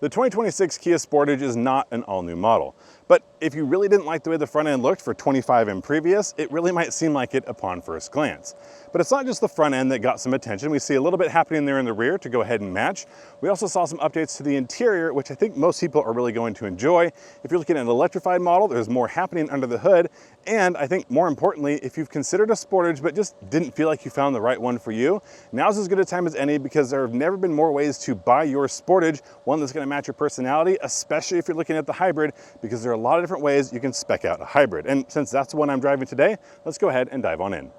The 2026 Kia Sportage is not an all-new model, but if you really didn't like the way the front end looked for 25 and previous, it really might seem like it upon first glance. But it's not just the front end that got some attention. We see a little bit happening there in the rear to go ahead and match. We also saw some updates to the interior, which I think most people are really going to enjoy. If you're looking at an electrified model, there's more happening under the hood. And I think more importantly, if you've considered a Sportage but just didn't feel like you found the right one for you, now's as good a time as any because there have never been more ways to buy your Sportage, one that's going to match your personality, especially if you're looking at the hybrid, because there are a lot of different ways you can spec out a hybrid. And since that's the one I'm driving today, let's go ahead and dive on in.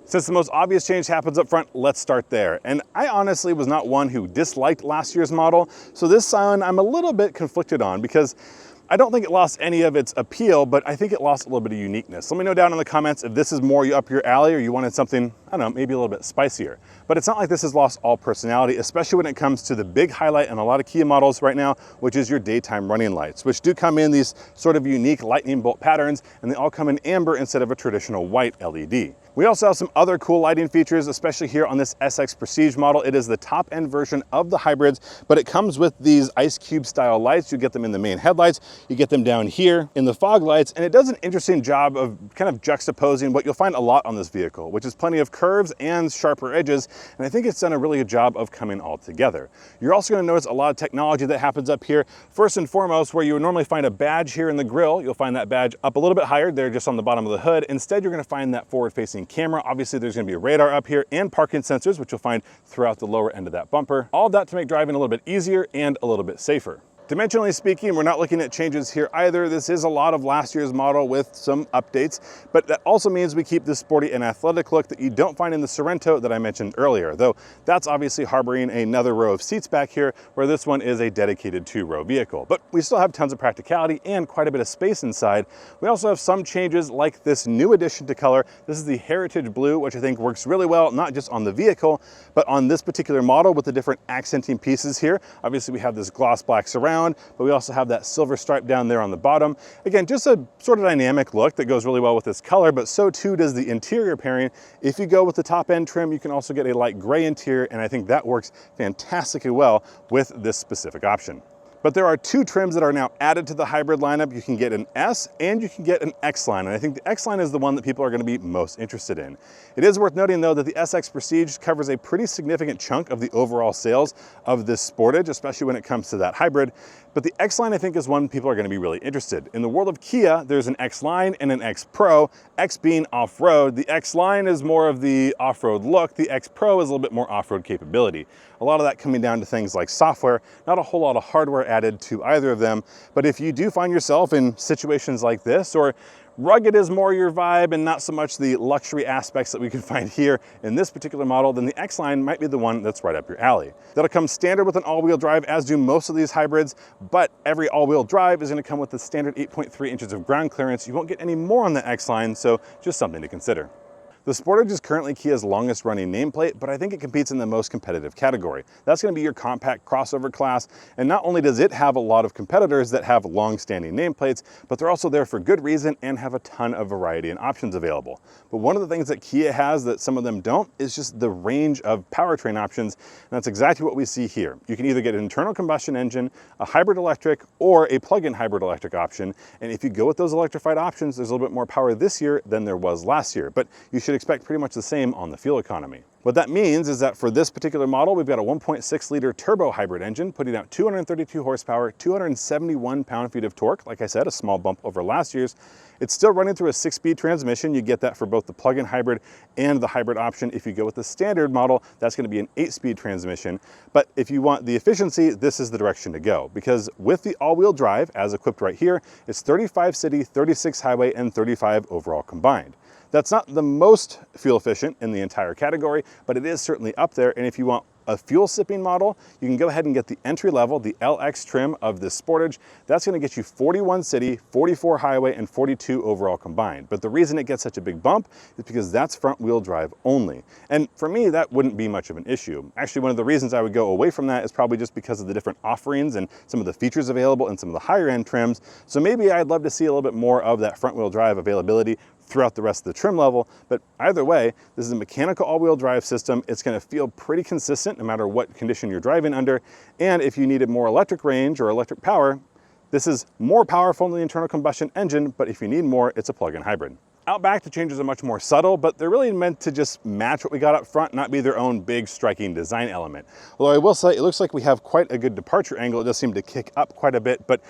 Since the most obvious change happens up front, let's start there. And I honestly was not one who disliked last year's model, so this one I'm a little bit conflicted on because I don't think it lost any of its appeal, but I think it lost a little bit of uniqueness. Let me know down in the comments if this is more up your alley or you wanted something, I don't know, maybe a little bit spicier. But it's not like this has lost all personality, especially when it comes to the big highlight in a lot of Kia models right now, which is your daytime running lights, which do come in these sort of unique lightning bolt patterns, and they all come in amber instead of a traditional white LED. We also have some other cool lighting features, especially here on this SX Prestige model. It is the top end version of the hybrids, but it comes with these ice cube style lights. You get them in the main headlights, you get them down here in the fog lights, and it does an interesting job of kind of juxtaposing what you'll find a lot on this vehicle, which is plenty of curves and sharper edges, and I think it's done a really good job of coming all together. You're also going to notice a lot of technology that happens up here. First and foremost, where you would normally find a badge here in the grille, you'll find that badge up a little bit higher there just on the bottom of the hood. Instead, you're going to find that forward-facing camera. Obviously, there's going to be a radar up here and parking sensors, which you'll find throughout the lower end of that bumper. All of that to make driving a little bit easier and a little bit safer. Dimensionally speaking, we're not looking at changes here either. This is a lot of last year's model with some updates, but that also means we keep this sporty and athletic look that you don't find in the Sorento that I mentioned earlier, though that's obviously harboring another row of seats back here, where this one is a dedicated 2-row vehicle. But we still have tons of practicality and quite a bit of space inside. We also have some changes like this new addition to color. This is the Heritage Blue, which I think works really well, not just on the vehicle, but on this particular model with the different accenting pieces here. Obviously, we have this gloss black surround, but we also have that silver stripe down there on the bottom. Again, just a sort of dynamic look that goes really well with this color, but so too does the interior pairing. If you go with the top end trim, you can also get a light gray interior, and I think that works fantastically well with this specific option. But there are 2 trims that are now added to the hybrid lineup. You can get an S and you can get an X line. And I think the X line is the one that people are going to be most interested in. It is worth noting though that the SX Prestige covers a pretty significant chunk of the overall sales of this Sportage, especially when it comes to that hybrid. But the X line I think is one people are going to be really interested. In the world of Kia, there's an X line and an X Pro, X being off-road. The X line is more of the off-road look. The X Pro is a little bit more off-road capability. A lot of that coming down to things like software, not a whole lot of hardware added to either of them. But if you do find yourself in situations like this, or rugged is more your vibe and not so much the luxury aspects that we can find here in this particular model, then the X line might be the one that's right up your alley. That'll come standard with an all-wheel drive, as do most of these hybrids, but every all-wheel drive is going to come with the standard 8.3 inches of ground clearance. You won't get any more on the X line, so just something to consider. The Sportage is currently Kia's longest running nameplate, but I think it competes in the most competitive category. That's going to be your compact crossover class, and not only does it have a lot of competitors that have long-standing nameplates, but they're also there for good reason and have a ton of variety and options available. But one of the things that Kia has that some of them don't is just the range of powertrain options, and that's exactly what we see here. You can either get an internal combustion engine, a hybrid electric, or a plug-in hybrid electric option, and if you go with those electrified options, there's a little bit more power this year than there was last year, but you should expect pretty much the same on the fuel economy. What that means is that for this particular model, we've got a 1.6 liter turbo hybrid engine putting out 232 horsepower, 271 pound-feet of torque. Like I said, a small bump over last year's. It's still running through a 6-speed transmission. You get that for both the plug-in hybrid and the hybrid option. If you go with the standard model, that's going to be an 8-speed transmission. But if you want the efficiency, this is the direction to go, because with the all-wheel drive, as equipped right here, it's 35 city, 36 highway, and 35 overall combined. That's not the most fuel efficient in the entire category, but it is certainly up there. And if you want a fuel sipping model, you can go ahead and get the entry level, the LX trim of this Sportage. That's going to get you 41 city, 44 highway, and 42 overall combined. But the reason it gets such a big bump is because that's front wheel drive only. And for me, that wouldn't be much of an issue. Actually, one of the reasons I would go away from that is probably just because of the different offerings and some of the features available in some of the higher end trims. So maybe I'd love to see a little bit more of that front wheel drive availability throughout the rest of the trim level. But either way, this is a mechanical all-wheel drive system. It's going to feel pretty consistent no matter what condition you're driving under. And if you needed more electric range or electric power, this is more powerful than the internal combustion engine, but if you need more, it's a plug-in hybrid. Out back, the changes are much more subtle, but they're really meant to just match what we got up front, not be their own big striking design element. Although I will say, it looks like we have quite a good departure angle. It does seem to kick up quite a bit, but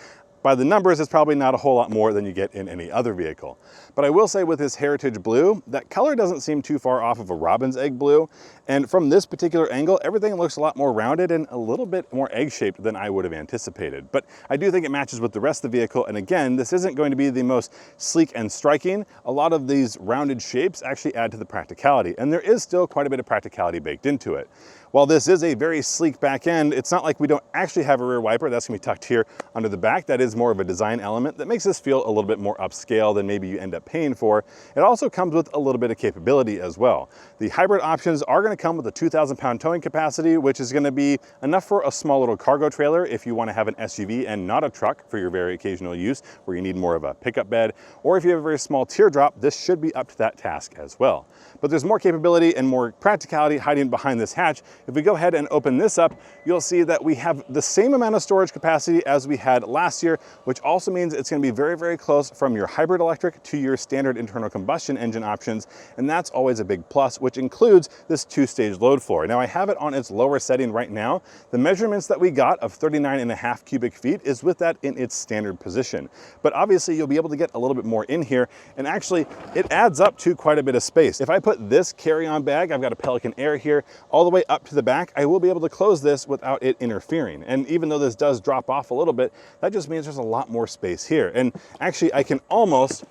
by the numbers, it's probably not a whole lot more than you get in any other vehicle. But I will say with this Heritage Blue, that color doesn't seem too far off of a robin's egg blue. And from this particular angle, everything looks a lot more rounded and a little bit more egg-shaped than I would have anticipated. But I do think it matches with the rest of the vehicle. And again, this isn't going to be the most sleek and striking. A lot of these rounded shapes actually add to the practicality. And there is still quite a bit of practicality baked into it. While this is a very sleek back end, it's not like we don't actually have a rear wiper. That's gonna be tucked here under the back. That is more of a design element that makes this feel a little bit more upscale than maybe you end up paying for. It also comes with a little bit of capability as well. The hybrid options are gonna come with a 2,000 pound towing capacity, which is gonna be enough for a small little cargo trailer if you wanna have an SUV and not a truck for your very occasional use where you need more of a pickup bed, or if you have a very small teardrop, this should be up to that task as well. But there's more capability and more practicality hiding behind this hatch. If we go ahead and open this up, you'll see that we have the same amount of storage capacity as we had last year, which also means it's going to be very, very close from your hybrid electric to your standard internal combustion engine options. And that's always a big plus, which includes this 2-stage load floor. Now I have it on its lower setting right now. The measurements that we got of 39.5 cubic feet is with that in its standard position. But obviously you'll be able to get a little bit more in here. And actually it adds up to quite a bit of space. If I put this carry-on bag, I've got a Pelican Air here, all the way up to the back, I will be able to close this without it interfering. And even though this does drop off a little bit, that just means there's a lot more space here. And actually I can almost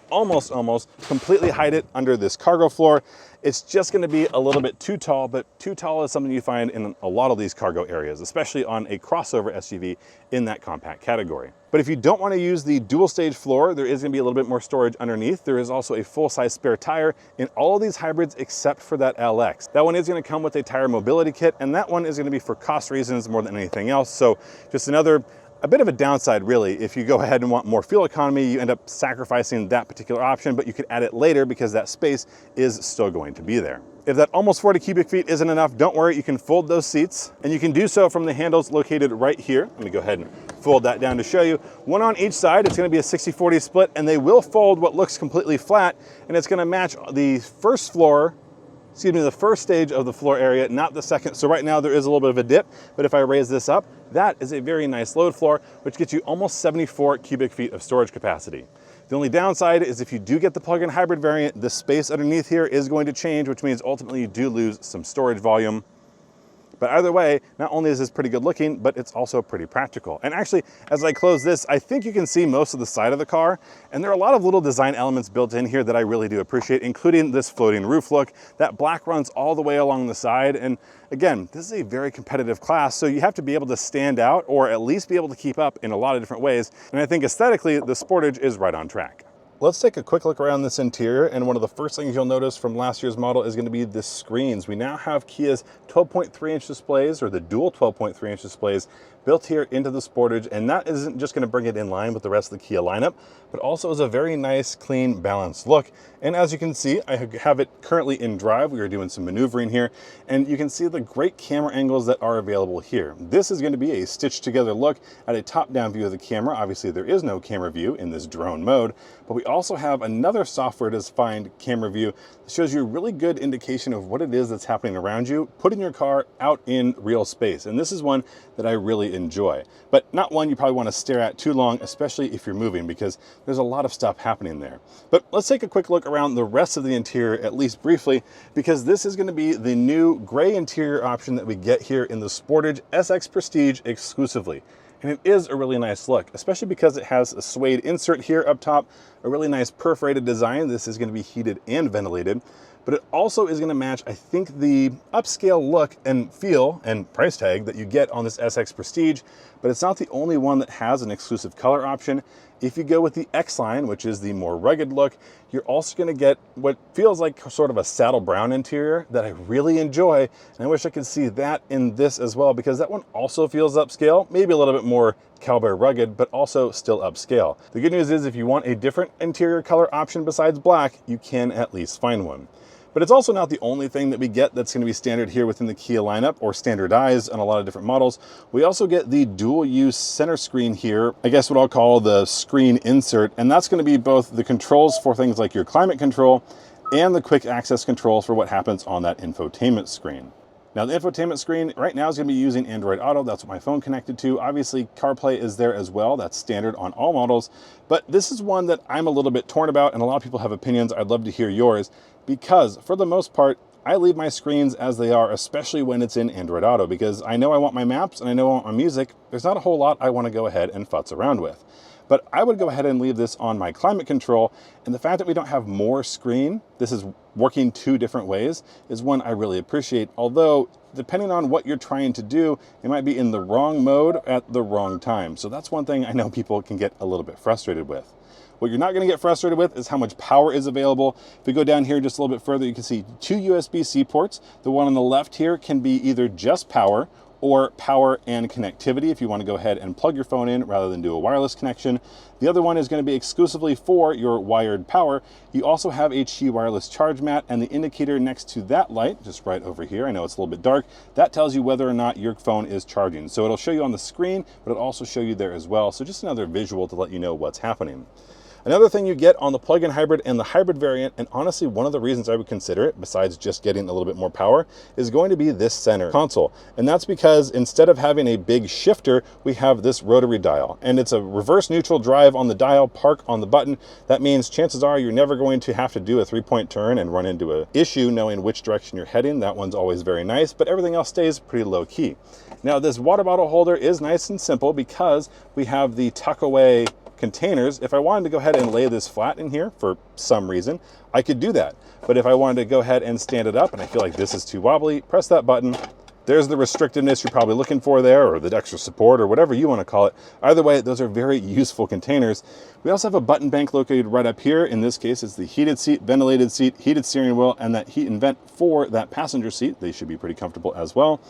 completely hide it under this cargo floor. It's just going to be a little bit too tall, but too tall is something you find in a lot of these cargo areas, especially on a crossover SUV in that compact category. But if you don't want to use the dual stage floor, there is going to be a little bit more storage underneath. There is also a full-size spare tire in all of these hybrids except for that LX. That one is going to come with a tire mobility kit, and that one is going to be for cost reasons more than anything else. So just a bit of a downside really. If you go ahead and want more fuel economy, you end up sacrificing that particular option, but you could add it later because that space is still going to be there. If that almost 40 cubic feet isn't enough, don't worry, you can fold those seats, and you can do so from the handles located right here. Let me go ahead and fold that down to show you. One on each side, it's gonna be a 60-40 split, and they will fold what looks completely flat, and it's gonna match the first stage of the floor area, not the second. So right now there is a little bit of a dip, but if I raise this up, that is a very nice load floor, which gets you almost 74 cubic feet of storage capacity. The only downside is if you do get the plug-in hybrid variant, the space underneath here is going to change, which means ultimately you do lose some storage volume. But either way, not only is this pretty good looking, but it's also pretty practical. And actually, as I close this, I think you can see most of the side of the car. And there are a lot of little design elements built in here that I really do appreciate, including this floating roof look. That black runs all the way along the side. And again, this is a very competitive class, so you have to be able to stand out or at least be able to keep up in a lot of different ways. And I think aesthetically, the Sportage is right on track. Let's take a quick look around this interior, and one of the first things you'll notice from last year's model is going to be the screens. We now have Kia's 12.3-inch displays, or the dual 12.3-inch displays, built here into the Sportage, and that isn't just going to bring it in line with the rest of the Kia lineup, but also is a very nice, clean, balanced look. And as you can see, I have it currently in drive. We are doing some maneuvering here, and you can see the great camera angles that are available here. This is going to be a stitched together look at a top-down view of the camera. Obviously, there is no camera view in this drone mode, but we also have another software-defined camera view that shows you a really good indication of what it is that's happening around you, putting your car out in real space. And this is one that I really enjoy, but not one you probably want to stare at too long, especially if you're moving, because there's a lot of stuff happening there. But let's take a quick look around the rest of the interior, at least briefly, because this is going to be the new gray interior option that we get here in the Sportage SX Prestige exclusively. And it is a really nice look, especially because it has a suede insert here up top, a really nice perforated design. This is going to be heated and ventilated, but it also is going to match, I think, the upscale look and feel and price tag that you get on this SX Prestige, but it's not the only one that has an exclusive color option. If you go with the X-Line, which is the more rugged look, you're also going to get what feels like sort of a saddle brown interior that I really enjoy, and I wish I could see that in this as well, because that one also feels upscale, maybe a little bit more cowboy rugged, but also still upscale. The good news is if you want a different interior color option besides black, you can at least find one. But it's also not the only thing that we get that's going to be standard here within the Kia lineup, or standardized on a lot of different models. We also get the dual use center screen here, I guess what I'll call the screen insert, and that's going to be both the controls for things like your climate control and the quick access controls for what happens on that infotainment screen. Now the infotainment screen right now is going to be using Android Auto. That's what my phone connected to. Obviously CarPlay is there as well. That's standard on all models. But this is one that I'm a little bit torn about, and a lot of people have opinions. I'd love to hear yours, because for the most part, I leave my screens as they are, especially when it's in Android Auto, because I know I want my maps and I know I want my music. There's not a whole lot I want to go ahead and futz around with. But I would go ahead and leave this on my climate control, and the fact that we don't have more screen, this is working two different ways, is one I really appreciate. Although, depending on what you're trying to do, it might be in the wrong mode at the wrong time. So that's one thing I know people can get a little bit frustrated with. What you're not going to get frustrated with is how much power is available. If we go down here just a little bit further, you can see two USB-C ports. The one on the left here can be either just power or power and connectivity if you want to go ahead and plug your phone in rather than do a wireless connection. The other one is going to be exclusively for your wired power. You also have HE wireless charge mat, and the indicator next to that light, just right over here, I know it's a little bit dark, that tells you whether or not your phone is charging. So it'll show you on the screen, but it'll also show you there as well. So just another visual to let you know what's happening. Another thing you get on the plug-in hybrid and the hybrid variant, and honestly one of the reasons I would consider it, besides just getting a little bit more power, is going to be this center console. And that's because instead of having a big shifter, we have this rotary dial. And it's a reverse neutral drive on the dial, park on the button. That means chances are you're never going to have to do a 3-point turn and run into an issue knowing which direction you're heading. That one's always very nice, but everything else stays pretty low key. Now this water bottle holder is nice and simple because we have the tuck away containers. If I wanted to go ahead and lay this flat in here for some reason, I could do that. But if I wanted to go ahead and stand it up and I feel like this is too wobbly, press that button. There's the restrictiveness you're probably looking for there, or the extra support, or whatever you want to call it. Either way, those are very useful containers. We also have a button bank located right up here. In this case, it's the heated seat, ventilated seat, heated steering wheel, and that heat and vent for that passenger seat. They should be pretty comfortable as well.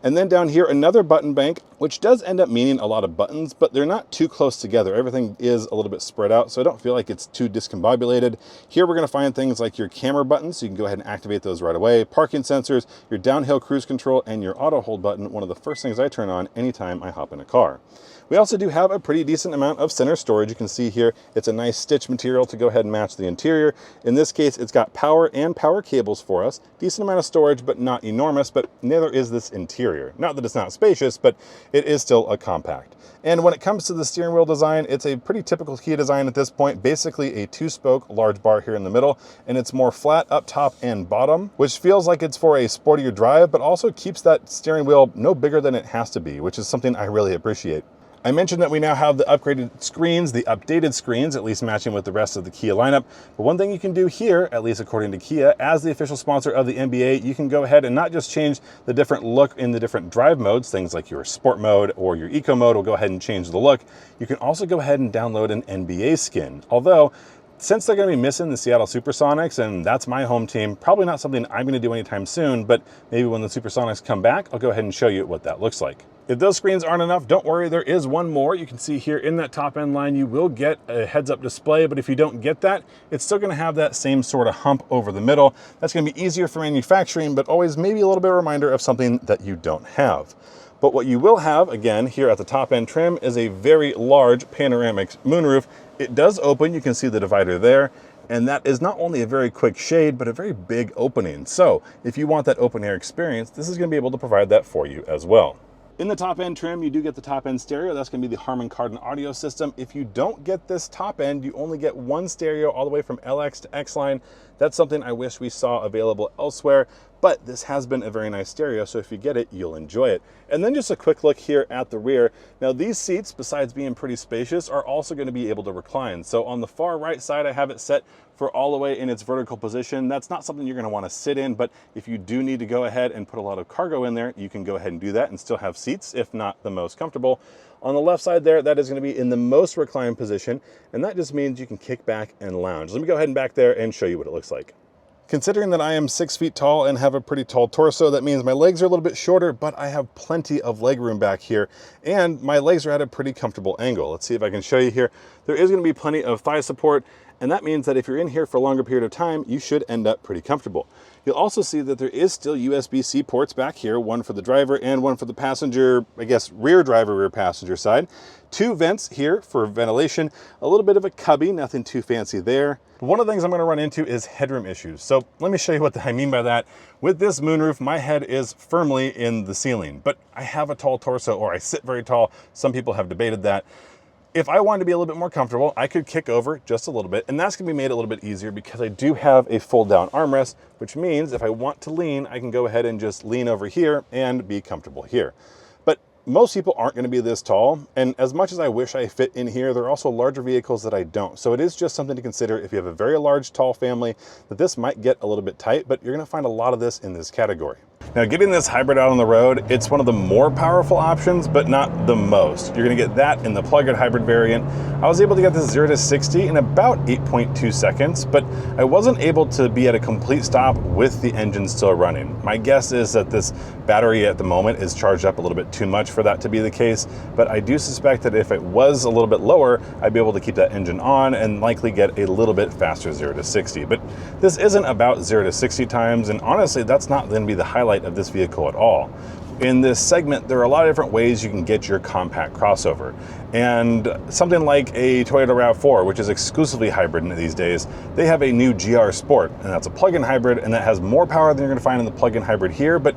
And then down here, another button bank, which does end up meaning a lot of buttons, but they're not too close together. Everything is a little bit spread out, so I don't feel like it's too discombobulated. Here we're going to find things like your camera buttons, so you can go ahead and activate those right away, parking sensors, your downhill cruise control, and your auto hold button, one of the first things I turn on anytime I hop in a car. We also do have a pretty decent amount of center storage. You can see here, it's a nice stitch material to go ahead and match the interior. In this case, it's got power and power cables for us. Decent amount of storage, but not enormous, but neither is this interior. Not that it's not spacious, but it is still a compact. And when it comes to the steering wheel design, it's a pretty typical Kia design at this point, basically a 2-spoke large bar here in the middle, and it's more flat up top and bottom, which feels like it's for a sportier drive, but also keeps that steering wheel no bigger than it has to be, which is something I really appreciate. I mentioned that we now have the upgraded screens, the updated screens, at least matching with the rest of the Kia lineup. But one thing you can do here, at least according to Kia, as the official sponsor of the NBA, you can go ahead and not just change the different look in the different drive modes, things like your sport mode or your eco mode will go ahead and change the look. You can also go ahead and download an NBA skin. Although, since they're going to be missing the Seattle Supersonics, and that's my home team, probably not something I'm going to do anytime soon, but maybe when the Supersonics come back, I'll go ahead and show you what that looks like. If those screens aren't enough, don't worry, there is one more. You can see here in that top end line, you will get a heads-up display, but if you don't get that, it's still going to have that same sort of hump over the middle. That's going to be easier for manufacturing, but always maybe a little bit of a reminder of something that you don't have. But what you will have, again, here at the top end trim is a very large panoramic moonroof. It does open, you can see the divider there, and that is not only a very quick shade, but a very big opening. So if you want that open air experience, this is going to be able to provide that for you as well. In the top end trim, you do get the top end stereo. That's going to be the Harman Kardon audio system. If you don't get this top end, you only get one stereo all the way from LX to X line. That's something I wish we saw available elsewhere, but this has been a very nice stereo, so if you get it, you'll enjoy it. And then just a quick look here at the rear. Now these seats, besides being pretty spacious, are also going to be able to recline. So on the far right side, I have it set for all the way in its vertical position. That's not something you're going to want to sit in, but if you do need to go ahead and put a lot of cargo in there, you can go ahead and do that and still have seats, if not the most comfortable. On the left side there, that is going to be in the most reclined position, and that just means you can kick back and lounge. Let me go ahead and back there and show you what it looks like. Considering that I am 6 feet tall and have a pretty tall torso, that means my legs are a little bit shorter, but I have plenty of leg room back here, and my legs are at a pretty comfortable angle. Let's see if I can show you here. There is going to be plenty of thigh support, and that means that if you're in here for a longer period of time, you should end up pretty comfortable. You'll also see that there is still USB-C ports back here, one for the driver and one for the passenger, I guess rear driver, rear passenger side. 2 vents here for ventilation, a little bit of a cubby, nothing too fancy there. One of the things I'm gonna run into is headroom issues. So let me show you what I mean by that. With this moonroof, my head is firmly in the ceiling, but I have a tall torso, or I sit very tall. Some people have debated that. If I wanted to be a little bit more comfortable, I could kick over just a little bit, and that's gonna be made a little bit easier because I do have a fold down armrest, which means if I want to lean, I can go ahead and just lean over here and be comfortable here. But most people aren't gonna be this tall, and as much as I wish I fit in here, there are also larger vehicles that I don't. So it is just something to consider if you have a very large, tall family, that this might get a little bit tight, but you're gonna find a lot of this in this category. Now, getting this hybrid out on the road, it's one of the more powerful options, but not the most. You're gonna get that in the plug-in hybrid variant. I was able to get this 0 to 60 in about 8.2 seconds, but I wasn't able to be at a complete stop with the engine still running. My guess is that this battery at the moment is charged up a little bit too much for that to be the case, but I do suspect that if it was a little bit lower, I'd be able to keep that engine on and likely get a little bit faster 0 to 60. But this isn't about 0 to 60 times, and honestly, that's not gonna be the highlight of this vehicle at all. In this segment, there are a lot of different ways you can get your compact crossover. And something like a Toyota RAV4, which is exclusively hybrid these days, they have a new GR Sport, and that's a plug-in hybrid, and that has more power than you're gonna find in the plug-in hybrid here, but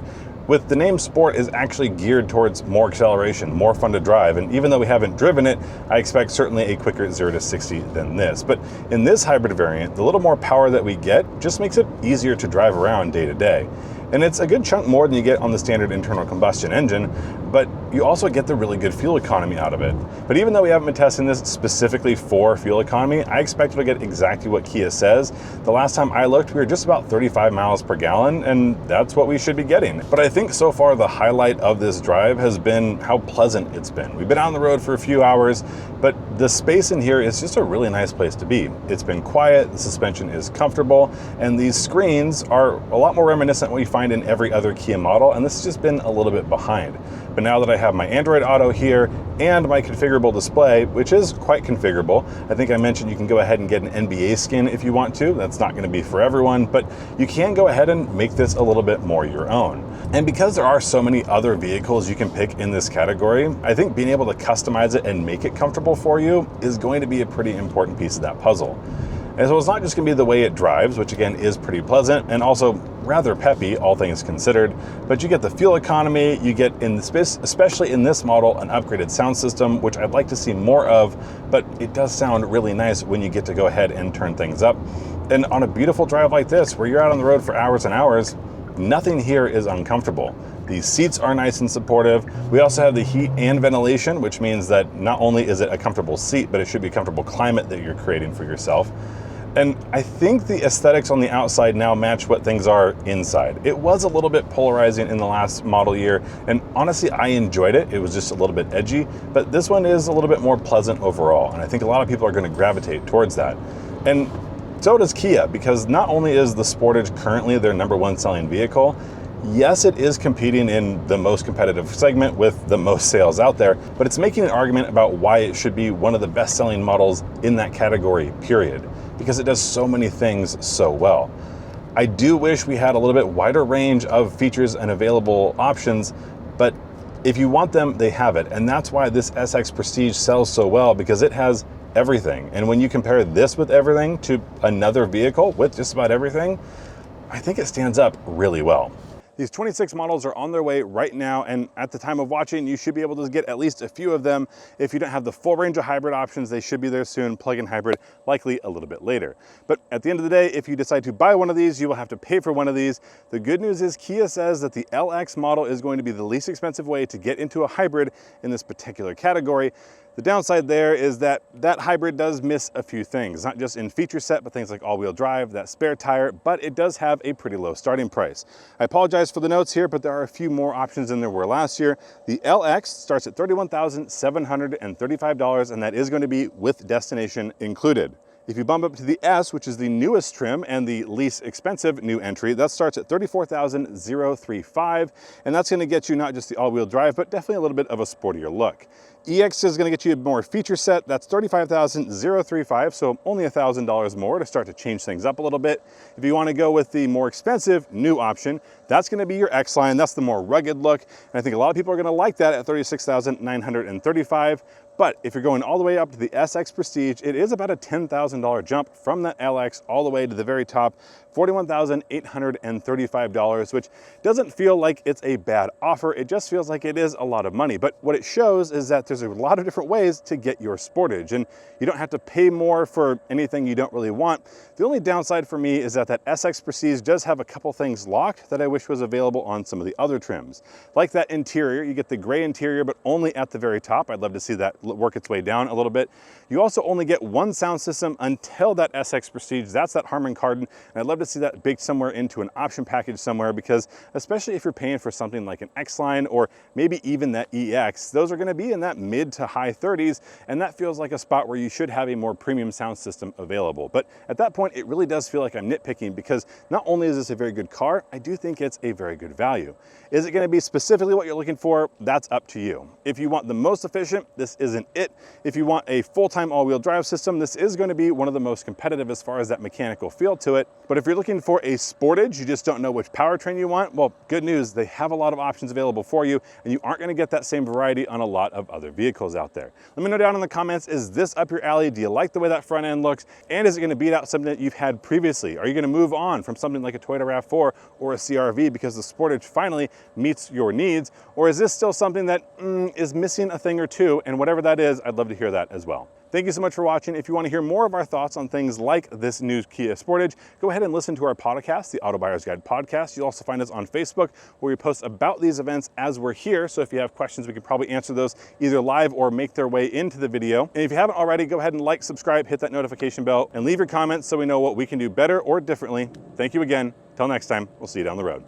with the name Sport is actually geared towards more acceleration, more fun to drive. And even though we haven't driven it, I expect certainly a quicker 0 to 60 than this. But in this hybrid variant, the little more power that we get just makes it easier to drive around day to day. And it's a good chunk more than you get on the standard internal combustion engine, but you also get the really good fuel economy out of it. But even though we haven't been testing this specifically for fuel economy, I expect it'll get exactly what Kia says. The last time I looked, we were just about 35 miles per gallon, and that's what we should be getting. But I think so far the highlight of this drive has been how pleasant it's been. We've been out on the road for a few hours, but the space in here is just a really nice place to be. It's been quiet, the suspension is comfortable, and these screens are a lot more reminiscent of what you find in every other Kia model, and this has just been a little bit behind. But now that I have my Android Auto here and my configurable display, which is quite configurable, I think I mentioned you can go ahead and get an NBA skin if you want to. That's not going to be for everyone, but you can go ahead and make this a little bit more your own. And because there are so many other vehicles you can pick in this category, I think being able to customize it and make it comfortable for you is going to be a pretty important piece of that puzzle. And so it's not just gonna be the way it drives, which again is pretty pleasant and also rather peppy, all things considered, but you get the fuel economy, you get, in the space, especially in this model, an upgraded sound system, which I'd like to see more of, but it does sound really nice when you get to go ahead and turn things up. And on a beautiful drive like this, where you're out on the road for hours and hours, nothing here is uncomfortable. These seats are nice and supportive. We also have the heat and ventilation, which means that not only is it a comfortable seat, but it should be a comfortable climate that you're creating for yourself. And I think the aesthetics on the outside now match what things are inside. It was a little bit polarizing in the last model year, and honestly, I enjoyed it. It was just a little bit edgy, but this one is a little bit more pleasant overall, and I think a lot of people are going to gravitate towards that. And so does Kia, because not only is the Sportage currently their #1 selling vehicle, yes, it is competing in the most competitive segment with the most sales out there, but it's making an argument about why it should be one of the best-selling models in that category, period, because it does so many things so well. I do wish we had a little bit wider range of features and available options, but if you want them, they have it. And that's why this SX Prestige sells so well, because it has everything. And when you compare this with everything to another vehicle with just about everything, I think it stands up really well. These 26 models are on their way right now, and at the time of watching, you should be able to get at least a few of them. If you don't have the full range of hybrid options, they should be there soon. Plug-in hybrid, likely a little bit later. But at the end of the day, if you decide to buy one of these, you will have to pay for one of these. The good news is Kia says that the LX model is going to be the least expensive way to get into a hybrid in this particular category. The downside there is that that hybrid does miss a few things, not just in feature set, but things like all-wheel drive, that spare tire, but it does have a pretty low starting price. I apologize for the notes here, but there are a few more options than there were last year. The LX starts at $31,735, and that is going to be with destination included. If you bump up to the S, which is the newest trim and the least expensive new entry, that starts at $34,035, and that's gonna get you not just the all-wheel drive, but definitely a little bit of a sportier look. EX is gonna get you a more feature set. That's $35,035, so only $1,000 more to start to change things up a little bit. If you wanna go with the more expensive new option, that's gonna be your X line. That's the more rugged look, and I think a lot of people are gonna like that at $36,935. But if you're going all the way up to the SX Prestige, it is about a $10,000 jump from that LX all the way to the very top, $41,835, which doesn't feel like it's a bad offer. It just feels like it is a lot of money. But what it shows is that there's a lot of different ways to get your Sportage, and you don't have to pay more for anything you don't really want. The only downside for me is that that SX Prestige does have a couple things locked that I wish was available on some of the other trims. Like that interior, you get the gray interior, but only at the very top. I'd love to see that work its way down a little bit. You also only get one sound system until that SX Prestige. That's that Harman Kardon, and I'd love to see that baked somewhere into an option package somewhere, because especially if you're paying for something like an X line or maybe even that EX, those are going to be in that mid to high 30s, and that feels like a spot where you should have a more premium sound system available. But at that point, it really does feel like I'm nitpicking, because not only is this a very good car, I do think it's a very good value. Is it going to be specifically what you're looking for? That's up to you. If you want the most efficient, this isn't it. If you want a full-time all-wheel drive system, this is going to be one of the most competitive as far as that mechanical feel to it. But if you're looking for a Sportage, you just don't know which powertrain you want, well, good news, they have a lot of options available for you, and you aren't going to get that same variety on a lot of other vehicles out there. Let me know down in the comments, is this up your alley? Do you like the way that front end looks? And is it going to beat out something that you've had previously? Are you going to move on from something like a Toyota RAV4 or a CR-V because the Sportage finally meets your needs? Or is this still something that is missing a thing or two? And whatever that is, I'd love to hear that as well. Thank you so much for watching. If you want to hear more of our thoughts on things like this new Kia Sportage, go ahead and listen to our podcast, the Auto Buyer's Guide podcast. You'll also find us on Facebook, where we post about these events as we're here. So if you have questions, we can probably answer those either live or make their way into the video. And if you haven't already, go ahead and like, subscribe, hit that notification bell, and leave your comments so we know what we can do better or differently. Thank you again. Till next time, we'll see you down the road.